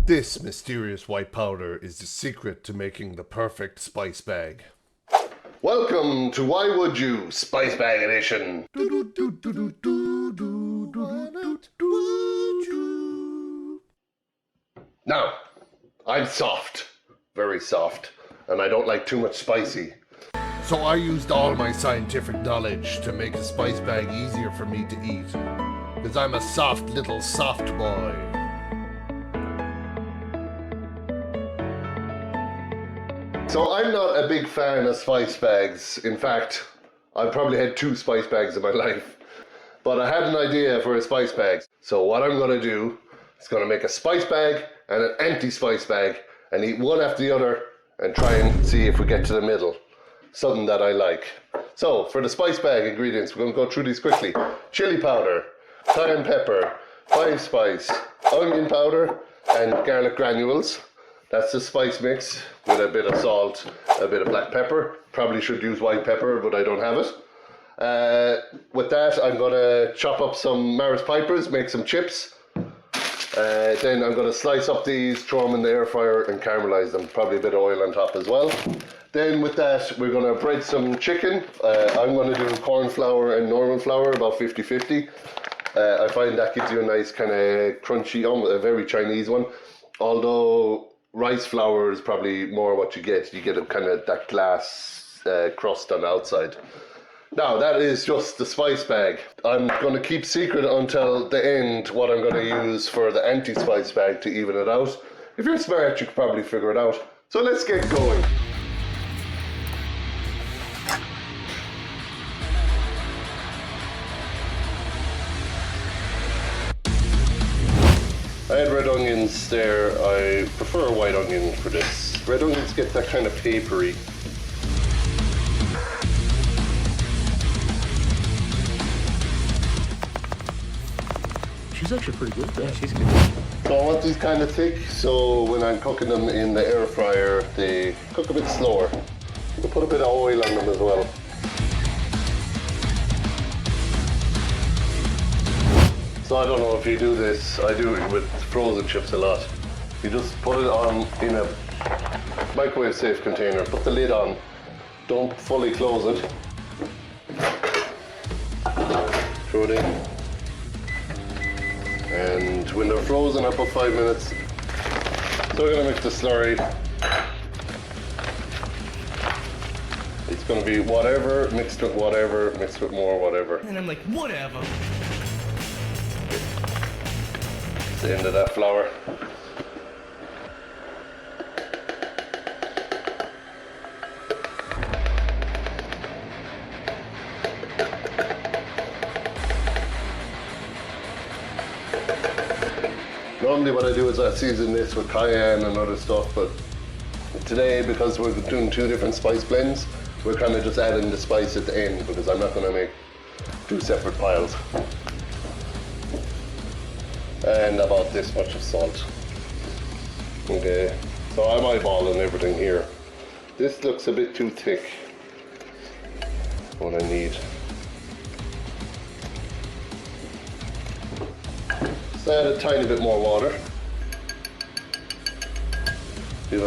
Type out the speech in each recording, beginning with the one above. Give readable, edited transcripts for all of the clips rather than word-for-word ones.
This mysterious white powder is the secret to making the perfect spice bag. Welcome to Why Would You Spice Bag Edition. Now, I'm soft, very soft, and I don't like too much spicy. So I used all my scientific knowledge to make a spice bag easier for me to eat. Because I'm a soft little soft boy. So I'm not a big fan of spice bags. In fact, I've probably had 2 spice bags in my life. But I had an idea for a spice bag. So what I'm going to do is going to make a spice bag and an anti-spice bag and eat one after the other and try and see if we get to the middle. Something that I like. So for the spice bag ingredients, we're going to go through these quickly. Chili powder, cayenne pepper, 5 spice, onion powder and garlic granules. That's the spice mix with a bit of salt, a bit of black pepper. Probably should use white pepper, but I don't have it. With that, I'm going to chop up some Maris Pipers, make some chips. Then I'm going to slice up these, throw them in the air fryer and caramelize them. Probably a bit of oil on top as well. Then with that, we're going to bread some chicken. I'm going to do corn flour and normal flour, about 50-50. I find that gives you a nice kind of crunchy, a very Chinese one. Although rice flour is probably more what you get. You get a kind of that glass crust on the outside. Now that is just the spice bag. I'm going to keep secret until the end what I'm going to use for the anti-spice bag to even it out. If you're smart, you could probably figure it out. So let's get going. I had red onions there. I prefer a white onion for this. Red onions get that kind of papery. She's actually pretty good. Yeah, she's good. So I want these kind of thick, so when I'm cooking them in the air fryer, they cook a bit slower. You can put a bit of oil on them as well. So I don't know if you do this, I do it with frozen chips a lot. You just put it on in a microwave safe container, put the lid on, don't fully close it. Throw it in. And when they're frozen, I put 5 minutes. So we're gonna mix the slurry. It's gonna be whatever, mixed with whatever, mixed with more whatever. And I'm like, whatever. The end of that flour. Normally what I do is I season this with cayenne and other stuff, but today, because we're doing 2 different spice blends, we're kind of just adding the spice at the end because I'm not going to make 2 separate piles. And about this much of salt. Okay, so I'm eyeballing everything here. This looks a bit too thick. What I need. So add a tiny bit more water. Leave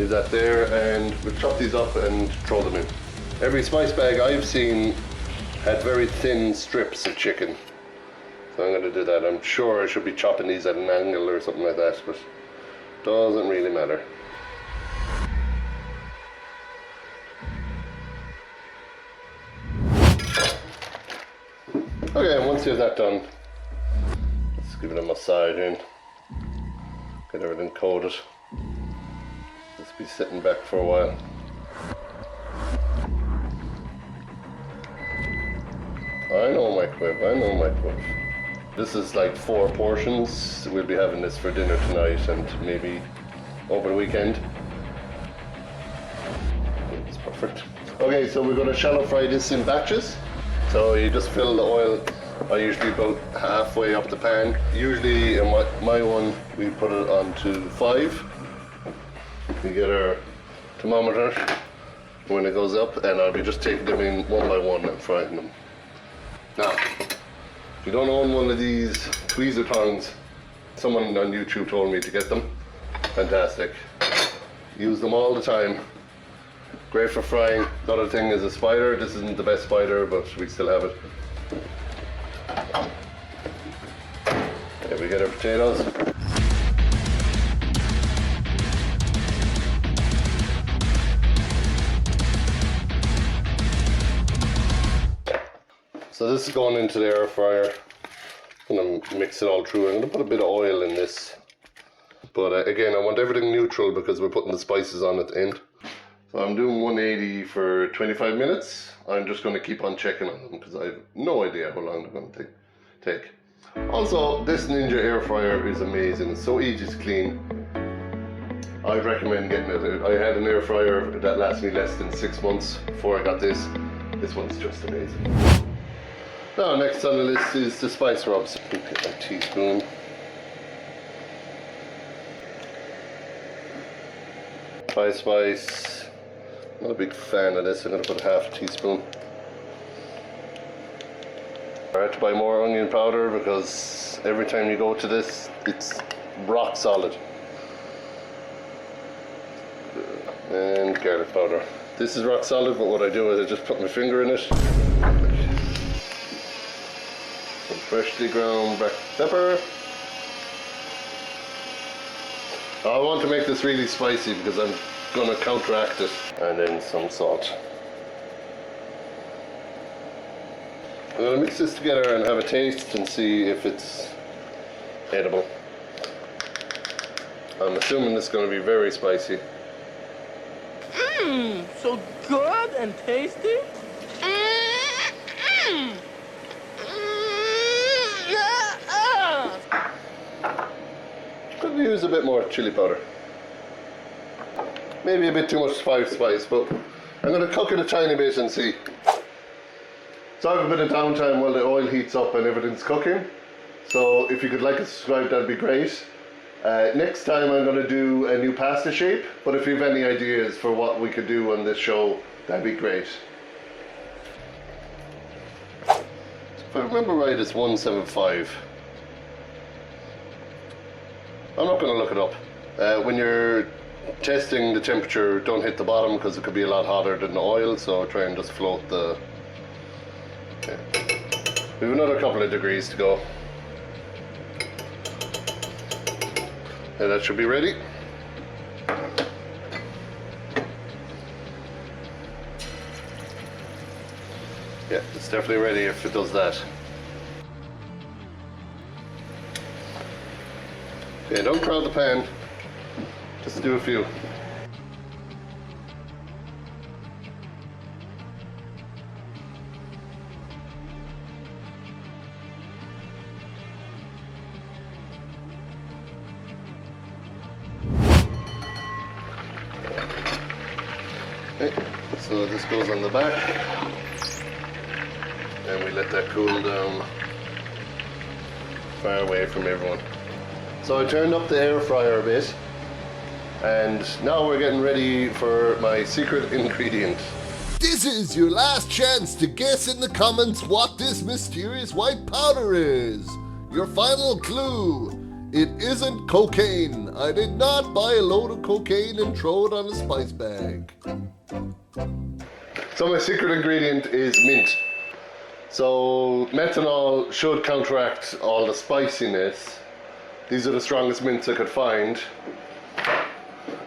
that there, and we'll chop these up and throw them in. Every spice bag I've seen had very thin strips of chicken. So I'm going to do that. I'm sure I should be chopping these at an angle or something like that, but doesn't really matter. Okay, once you have that done, let's give it a massage in. Get everything coated. Let's be sitting back for a while. I know microwave. This is like 4 portions. We'll be having this for dinner tonight and maybe over the weekend. It's perfect. Okay, so we're going to shallow fry this in batches. So you just fill the oil. I usually about halfway up the pan. Usually in my one, we put it on to 5. We get our thermometer when it goes up, and I'll be just taking them in one by one and frying them. Now, if you don't own one of these tweezer tongs, Someone on YouTube told me to get them. Fantastic. Use them all the time. Great for frying. The other thing is a spider. This isn't the best spider, but we still have it. Here we get our potatoes. So this is going into the air fryer. I'm going to mix it all through. I'm going to put a bit of oil in this. But again, I want everything neutral because we're putting the spices on at the end. So I'm doing 180 for 25 minutes. I'm just going to keep on checking on them because I have no idea how long they're going to take. Also, this Ninja air fryer is amazing. It's so easy to clean. I'd recommend getting it. I had an air fryer that lasted me less than 6 months before I got this. This one's just amazing. Now, next on the list is the spice rubs. Get a teaspoon. Spice. Not a big fan of this. I'm going to put half a teaspoon. I had to buy more onion powder because every time you go to this, it's rock solid. And garlic powder. This is rock solid, but what I do is I just put my finger in it. Some freshly ground black pepper. I want to make this really spicy because I'm going to counteract it. And then some salt. I'm going to mix this together and have a taste and see if it's edible. I'm assuming this is going to be very spicy. So good and tasty. Could use a bit more chili powder. Maybe a bit too much spice, but I'm going to cook it a tiny bit and see. So I have a bit of downtime while the oil heats up and everything's cooking. So if you could like and subscribe, that'd be great. Next time I'm going to do a new pasta shape, but if you have any ideas for what we could do on this show, that'd be great. So if I remember right, it's 175. I'm not going to look it up. When you're testing the temperature, don't hit the bottom because it could be a lot hotter than the oil, so try and just float the... Okay. We have another couple of degrees to go. And that should be ready. Yeah, it's definitely ready if it does that. Okay, don't crowd the pan. Just do a few. Okay, so this goes on the back. And we let that cool down far away from everyone. So I turned up the air fryer a bit, and now we're getting ready for my secret ingredient. This is your last chance to guess in the comments what this mysterious white powder is. Your final clue. It isn't cocaine. I did not buy a load of cocaine and throw it on a spice bag. So my secret ingredient is mint. So methanol should counteract all the spiciness. These are the strongest mints I could find.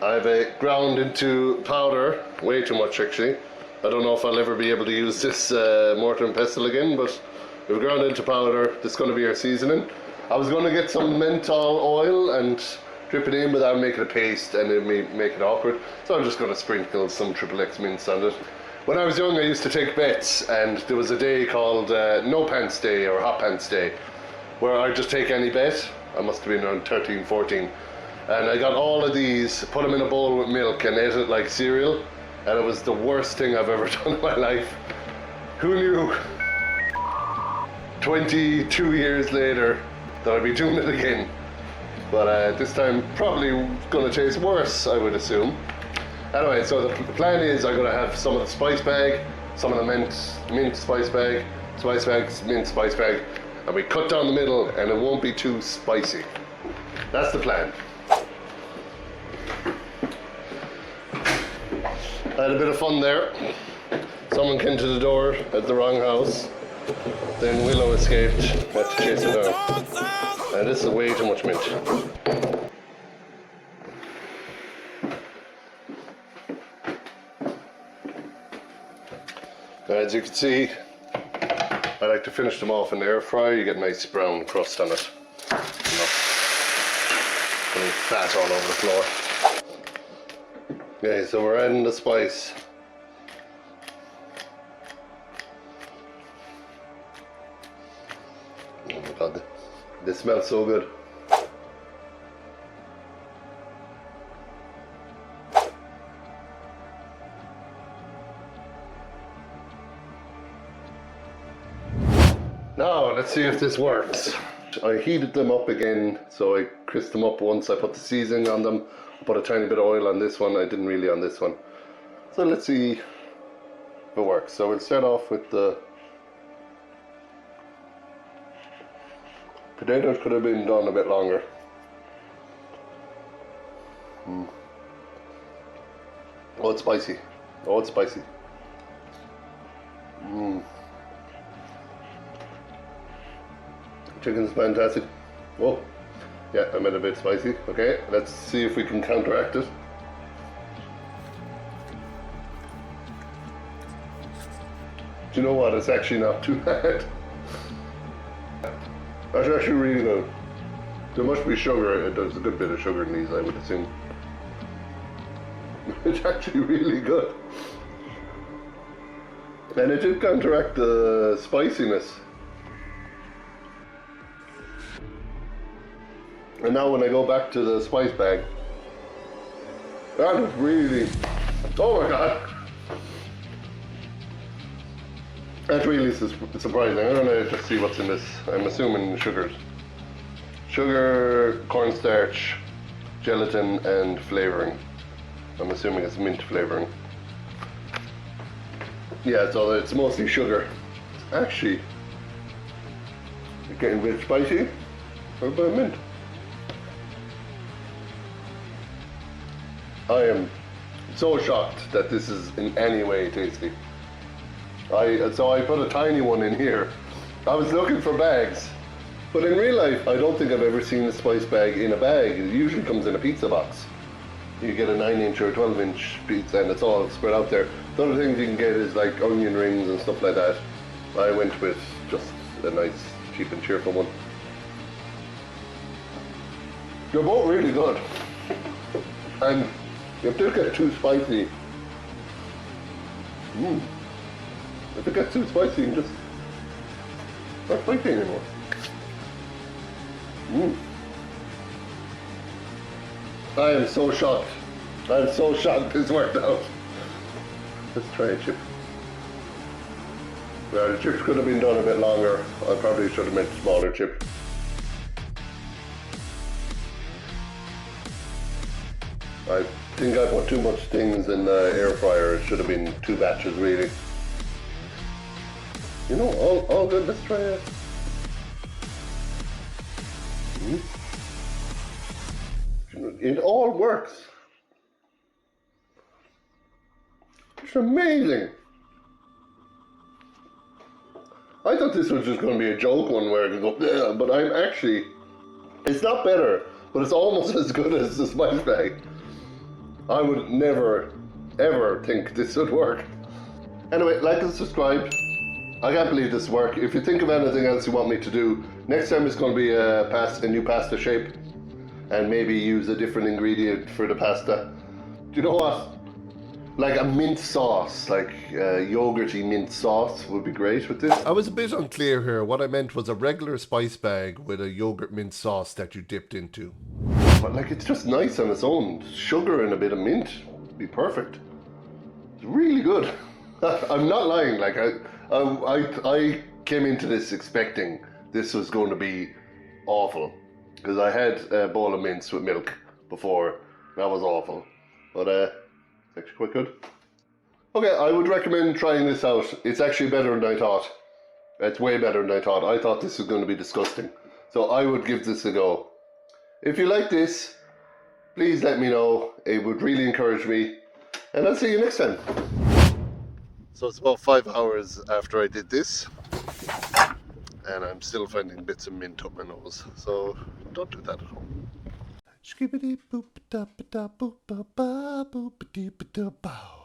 I've ground into powder, way too much actually. I don't know if I'll ever be able to use this mortar and pestle again, but we've ground into powder. This is going to be our seasoning. I was going to get some menthol oil and drip it in, but that would make it a paste and it may make it awkward. So I'm just going to sprinkle some XXX mints on it. When I was young, I used to take bets, and there was a day called No Pants Day or Hot Pants Day, where I'd just take any bet. I must have been around 13, 14. And I got all of these, put them in a bowl with milk and ate it like cereal. And it was the worst thing I've ever done in my life. Who knew 22 years later that I'd be doing it again? But this time probably gonna taste worse, I would assume. Anyway, so the plan is I'm gonna have some of the spice bag, some of the mint spice bag, mint spice bag, and we cut down the middle and it won't be too spicy. That's the plan. I had a bit of fun there. Someone came to the door at the wrong house. Then Willow escaped. Had to chase her down. And this is way too much mint. As you can see, I like to finish them off in the air fryer. You get a nice brown crust on it. Putting fat all over the floor. Okay, so we're adding the spice. Oh my god, this smells so good. Now, let's see if this works. I heated them up again, so I crisped them up once. I put the seasoning on them, put a tiny bit of oil on this one. I didn't really on this one. So let's see if it works. So we'll start off with the potatoes. Could have been done a bit longer. Oh, it's spicy. Oh, it's spicy. Chicken's fantastic. Oh, yeah, I made it a bit spicy. Okay, let's see if we can counteract it. Do you know what? It's actually not too bad. That's actually really good. There must be sugar. There's a good bit of sugar in these, I would assume. It's actually really good. And it did counteract the spiciness. And now when I go back to the spice bag, that is really, oh my god. That's really surprising. I'm gonna just see what's in this. I'm assuming sugars. Sugar, cornstarch, gelatin, and flavoring. I'm assuming it's mint flavoring. Yeah, so it's mostly sugar. Actually, it's getting a bit spicy. What about mint? I am so shocked that this is in any way tasty. So I put a tiny one in here. I was looking for bags, but in real life I don't think I've ever seen a spice bag in a bag. It usually comes in a pizza box. You get a 9-inch or a 12-inch pizza and it's all spread out there. The other things you can get is like onion rings and stuff like that. I went with just a nice, cheap and cheerful one. They're both really good. And if this gets too spicy, if it gets too spicy, you can just not spicy anymore. I am so shocked. I'm so shocked this worked out. Let's try a chip. Well, the chips could have been done a bit longer. I probably should have made a smaller chip. I think I put too much things in the air fryer. It should have been 2 batches really. You know, all good. Let's try it. It all works. It's amazing. I thought this was just going to be a joke one where I could go, yeah, but I'm actually, it's not better, but it's almost as good as the spice bag. I would never, ever think this would work. Anyway, like and subscribe. I can't believe this worked. If you think of anything else you want me to do, next time it's going to be a new pasta shape, and maybe use a different ingredient for the pasta. Do you know what? Like a mint sauce, like yogurty mint sauce would be great with this. I was a bit unclear here. What I meant was a regular spice bag with a yogurt mint sauce that you dipped into. But like it's just nice on its own. Sugar and a bit of mint would be perfect. It's really good. I'm not lying. Like I came into this expecting this was going to be awful. Because I had a bowl of mince with milk before. That was awful. But it's actually quite good. Okay, I would recommend trying this out. It's actually better than I thought. It's way better than I thought. I thought this was going to be disgusting. So I would give this a go. If you like this, please let me know. It would really encourage me. And I'll see you next time. So it's about 5 hours after I did this. And I'm still finding bits of mint up my nose. So don't do that at home. Skibbity boop da ba da boop ba ba boop dee ba da bow.